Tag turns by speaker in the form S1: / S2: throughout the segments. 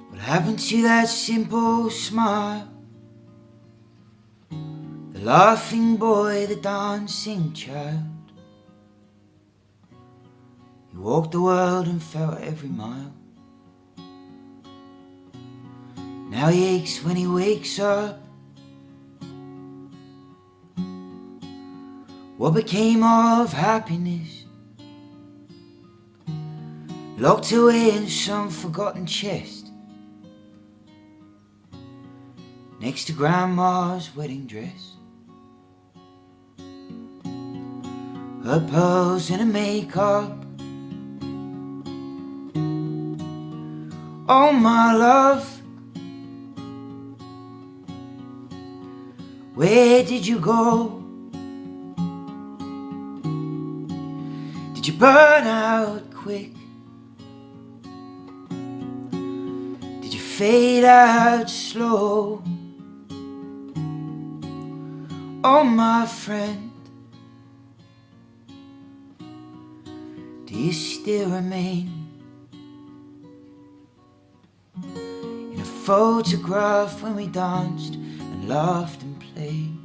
S1: What happened to that simple smile? The laughing boy, the dancing child. He walked the world and felt every mile. Now he aches when he wakes up. What became of happiness? Locked away in some forgotten chest, next to Grandma's wedding dress. Her pearls and her makeup. Oh my love, where did you go? Did you burn out quick? Did you fade out slow? Oh my friend, do you still remain in a photograph when we danced and laughed and played?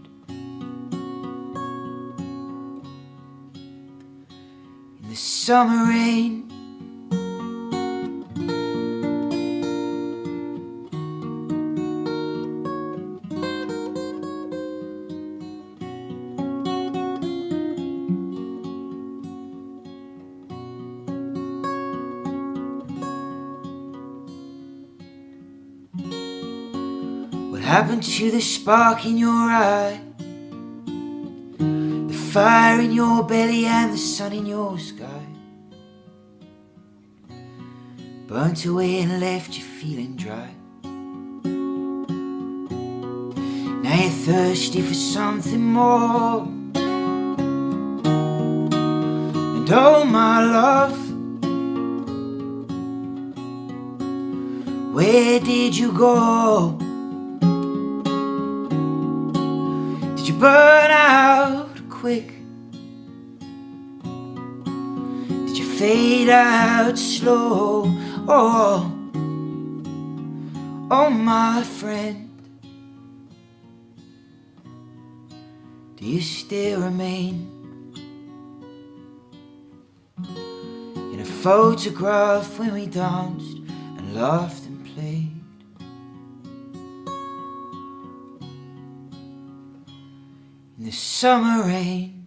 S1: In the summer rain, what happened to the spark in your eye, the fire in your belly and the sun in your sky? Burnt away and left you feeling dry. Now you're thirsty for something more. And oh my love, where did you go? Did you burn out quick? Did you fade out slow? Oh, oh my friend, do you still remain in a photograph when we danced and laughed and played? In the summer rain,